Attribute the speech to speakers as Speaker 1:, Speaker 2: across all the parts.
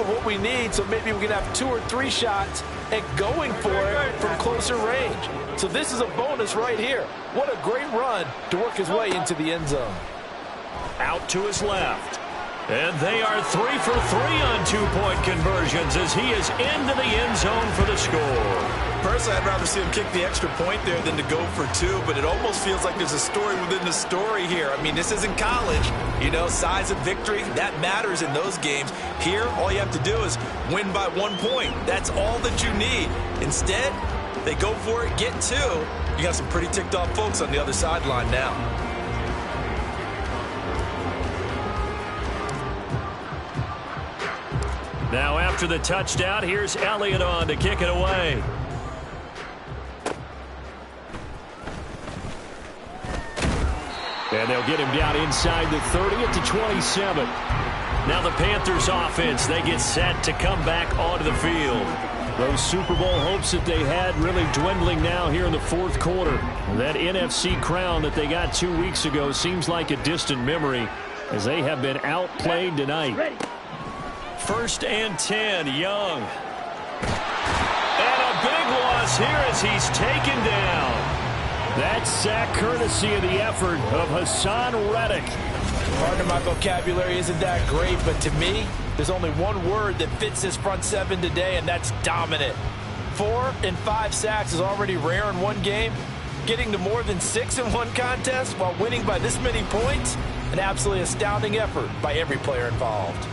Speaker 1: of what we need, so maybe we can have 2 or 3 shots at going for it from closer range. So this is a bonus right here. What a great run to work his way into the end zone.
Speaker 2: Out to his left. And they are 3 for 3 on 2-point conversions as he is into the end zone for the score.
Speaker 3: Personally, I'd rather see him kick the extra point there than to go for 2, but it almost feels like there's a story within the story here. I mean, this isn't college. You know, size of victory, that matters in those games. Here, all you have to do is win by 1 point. That's all that you need. Instead, they go for it, get 2. You got some pretty ticked off folks on the other sideline now.
Speaker 2: Now after the touchdown, here's Elliott on to kick it away. And they'll get him down inside the 30 at the 27. Now the Panthers offense, they get set to come back onto the field. Those Super Bowl hopes that they had really dwindling now here in the fourth quarter. That NFC crown that they got 2 weeks ago seems like a distant memory as they have been outplayed tonight. 1st and 10, Young. And a big loss here as he's taken down. That sack courtesy of the effort of Hassan Reddick.
Speaker 1: Pardon my vocabulary isn't that great, but to me, there's only one word that fits this front seven today, and that's dominant. 4 and 5 sacks is already rare in one game. Getting to more than 6 in one contest while winning by this many points, an absolutely astounding effort by every player involved.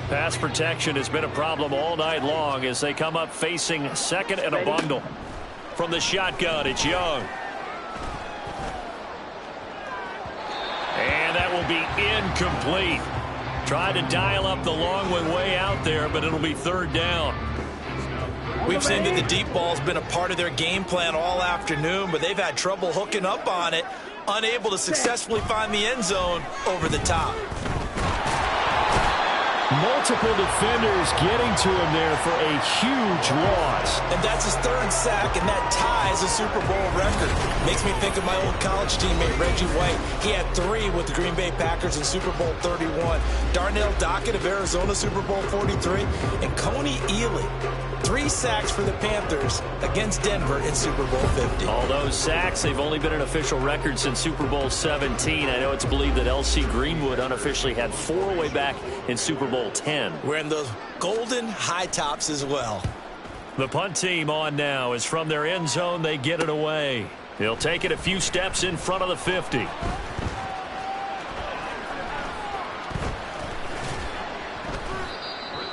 Speaker 2: Pass protection has been a problem all night long as they come up facing second and a bundle. From the shotgun, it's Young. And that will be incomplete. Tried to dial up the long one way out there, but it'll be 3rd down.
Speaker 3: We've seen that the deep ball's been a part of their game plan all afternoon, but they've had trouble hooking up on it, unable to successfully find the end zone over the top.
Speaker 2: Multiple defenders getting to him there for a huge loss.
Speaker 3: And that's his 3rd sack, and that ties a Super Bowl record. Makes me think of my old college teammate, Reggie White. He had 3 with the Green Bay Packers in Super Bowl 31. Darnell Dockett of Arizona, Super Bowl 43. And Coney Ely, 3 sacks for the Panthers against Denver in Super Bowl 50.
Speaker 2: All those sacks, they've only been an official record since Super Bowl 17. I know it's believed that L.C. Greenwood unofficially had 4 way back in Super Bowl 10.
Speaker 3: Wearing those golden high tops as well.
Speaker 2: The punt team on now is from their end zone. They get it away. He'll take it a few steps in front of the 50.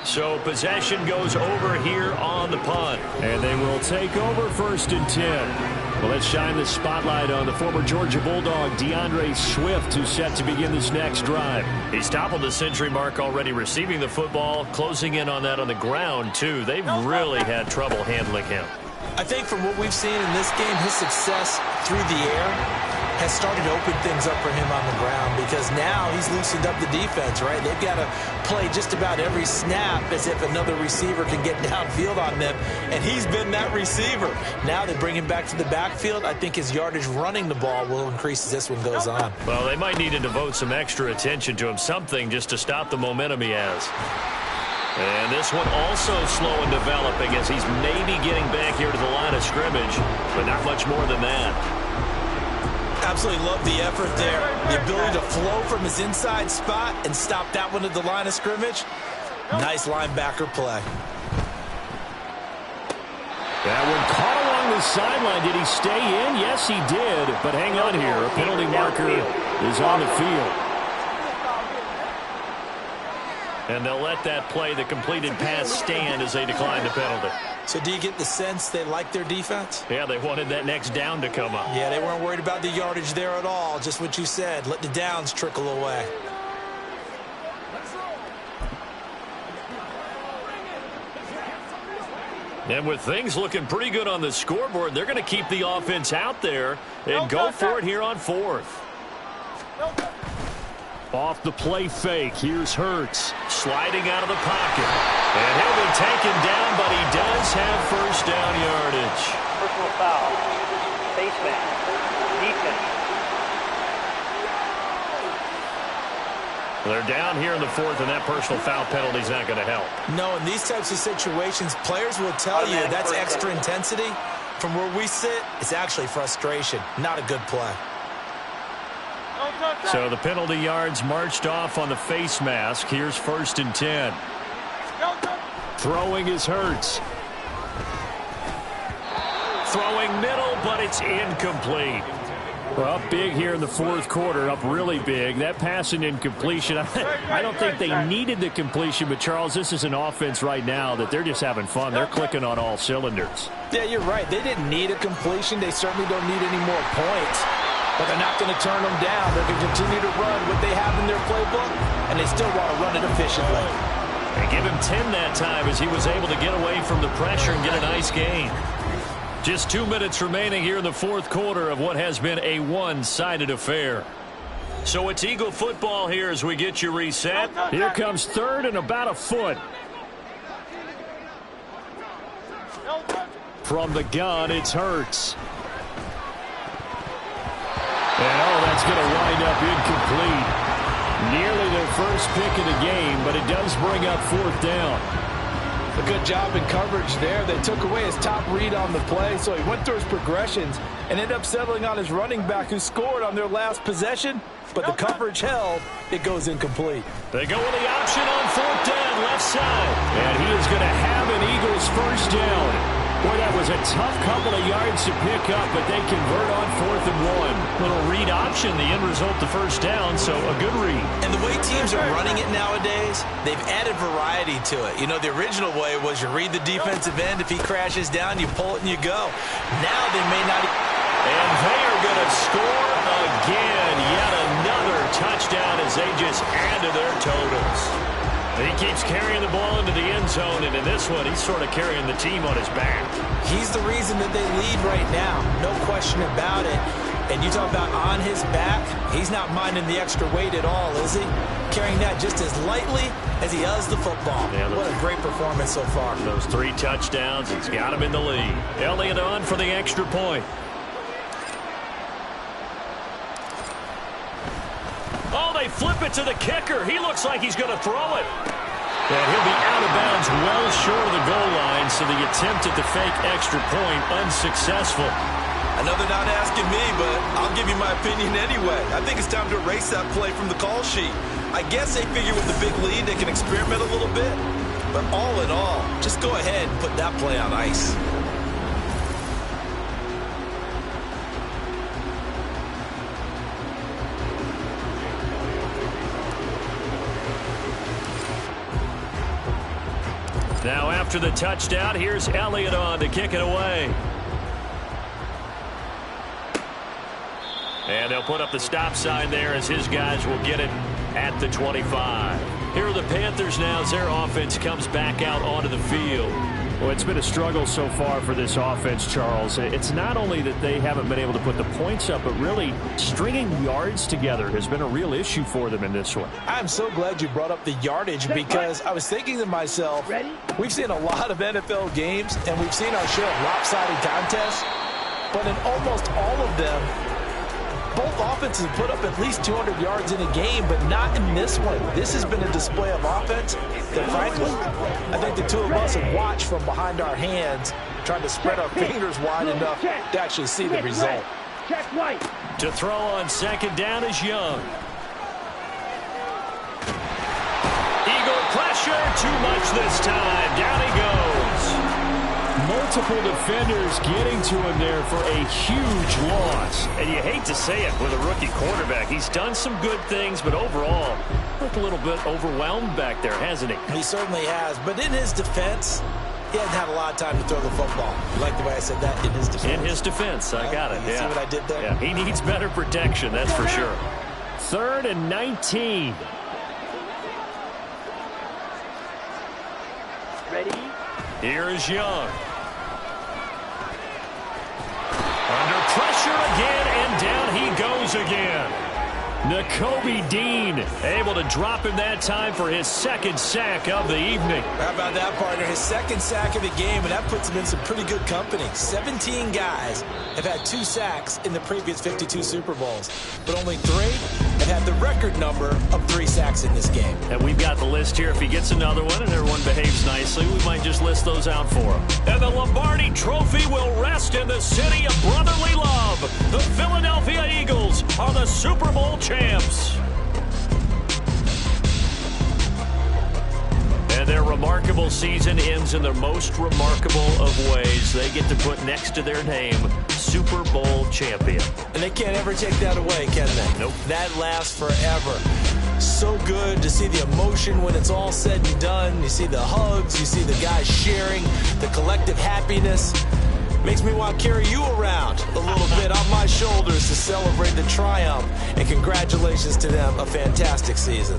Speaker 2: So possession goes over here on the punt. And they will take over 1st and 10. Well, let's shine the spotlight on the former Georgia Bulldog, DeAndre Swift, who's set to begin this next drive. He's toppled the century mark already receiving the football, closing in on that on the ground, too. They've really had trouble handling him.
Speaker 3: I think from what we've seen in this game, his success through the air has started to open things up for him on the ground because now he's loosened up the defense, right? They've got to play just about every snap as if another receiver can get downfield on them, and he's been that receiver. Now they bring him back to the backfield. I think his yardage running the ball will increase as this one goes on.
Speaker 2: Well, they might need to devote some extra attention to him, something just to stop the momentum he has. And this one also slow in developing as he's maybe getting back here to the line of scrimmage, but not much more than that.
Speaker 3: Absolutely love the effort there. The ability to flow from his inside spot and stop that one at the line of scrimmage. Nice linebacker play.
Speaker 2: That one caught along the sideline. Did he stay in? Yes, he did. But hang on here. A penalty marker is on the field. And they'll let that play, the completed pass, stand as they decline the penalty.
Speaker 3: So do you get the sense they like their defense?
Speaker 2: Yeah, they wanted that next down to come up.
Speaker 3: Yeah, they weren't worried about the yardage there at all. Just what you said. Let the downs trickle away.
Speaker 2: And with things looking pretty good on the scoreboard, they're going to keep the offense out there and go for it here on 4th. Off the play fake, here's Hurts sliding out of the pocket. And he'll be taken down, but he does have 1st down yardage.
Speaker 4: Personal foul, face mask, defense.
Speaker 2: They're down here in the fourth, and that personal foul penalty is not going to help.
Speaker 3: No, in these types of situations, players will tell you that's extra intensity. From where we sit, it's actually frustration. Not a good play.
Speaker 2: So the penalty yards marched off on the face mask. Here's 1st and 10. Throwing is Hurts. Throwing middle, but it's incomplete. Well, up big here in the fourth quarter, up really big. That passing incompletion, I don't think they needed the completion, but Charles, this is an offense right now that they're just having fun. They're clicking on all cylinders.
Speaker 3: Yeah, you're right. They didn't need a completion. They certainly don't need any more points, but they're not going to turn them down. They're going to continue to run what they have in their playbook, and they still want to run it efficiently.
Speaker 2: They give him 10 that time as he was able to get away from the pressure and get a nice gain. Just 2 minutes remaining here in the fourth quarter of what has been a one-sided affair. So it's Eagle football here as we get you reset. Here comes 3rd and about a foot. From the gun, it's Hurts. And that's going to wind up incomplete. Nearly their first pick of the game, but it does bring up 4th down.
Speaker 1: A good job in coverage there. They took away his top read on the play, so he went through his progressions and ended up settling on his running back who scored on their last possession, but the coverage held. It goes incomplete.
Speaker 2: They go with the option on 4th down, left side. And he is going to have an Eagles first down. Boy, that was a tough couple of yards to pick up, but they convert on 4th and 1. Little read option, the end result, the first down, so a good read.
Speaker 3: And the way teams are running it nowadays, they've added variety to it. You know, the original way was you read the defensive end. If he crashes down, you pull it and you go. Now they may not.
Speaker 2: And they are going to score again. Yet another touchdown as they just add to their totals. He keeps carrying the ball into the end zone, and in this one, he's sort of carrying the team on his back.
Speaker 3: He's the reason that they lead right now. No question about it. And you talk about on his back, he's not minding the extra weight at all, is he? Carrying that just as lightly as he does the football. Yeah, what a great performance so far.
Speaker 2: Those 3 touchdowns, he's got him in the lead. Elliott on for the extra point. Oh, they flip it to the kicker. He looks like he's going to throw it. And he'll be out of bounds well short of the goal line, so the attempt at the fake extra point unsuccessful.
Speaker 3: Another not asking me, but I'll give you my opinion anyway. I think it's time to erase that play from the call sheet. I guess they figure with the big lead they can experiment a little bit. But all in all, just go ahead and put that play on ice.
Speaker 2: Now after the touchdown, here's Elliott on to kick it away. And they'll put up the stop sign there as his guys will get it at the 25. Here are the Panthers now as their offense comes back out onto the field. Well, it's been a struggle so far for this offense, Charles. It's not only that they haven't been able to put the points up, but really stringing yards together has been a real issue for them in this one.
Speaker 1: I'm so glad you brought up the yardage because I was thinking to myself, we've seen a lot of NFL games and we've seen our share of lopsided contests, but in almost all of them, both offenses put up at least 200 yards in a game, but not in this one. This has been a display of offense that, frankly, I think the two of us have watched from behind our hands, trying to spread our fingers wide enough to actually see the result.
Speaker 2: To throw on 2nd down is Young. Eagle pressure, too much this time. Down he goes. Multiple defenders getting to him there for a huge loss. And you hate to say it with a rookie quarterback. He's done some good things, but overall, looked a little bit overwhelmed back there, hasn't he?
Speaker 3: He certainly has. But in his defense, he hasn't had a lot of time to throw the football. You like the way I said that? In his defense.
Speaker 2: In his defense. I got it.
Speaker 3: You see what I did there?
Speaker 2: Yeah, he needs better protection, that's for sure. 3rd and 19.
Speaker 4: Ready?
Speaker 2: Here is Young. Under pressure again, and down he goes again. Nakobe Dean able to drop him that time for his 2nd sack of the evening.
Speaker 3: How about that, partner? His 2nd sack of the game, and that puts him in some pretty good company. 17 guys have had 2 sacks in the previous 52 Super Bowls, but only 3 and had the record number of 3 sacks in this game.
Speaker 2: And we've got the list here. If he gets another one and everyone behaves nicely, we might just list those out for him. And the Lombardi Trophy will rest in the city of brotherly love. The Philadelphia Eagles are the Super Bowl champs. And their remarkable season ends in the most remarkable of ways. They get to put next to their name, Super Bowl champion.
Speaker 3: And they can't ever take that away, can they?
Speaker 2: Nope.
Speaker 3: That lasts forever. So good to see the emotion when it's all said and done. You see the hugs, you see the guys sharing, the collective happiness. Makes me want to carry you around a little bit on my shoulders to celebrate the triumph. And congratulations to them, a fantastic season.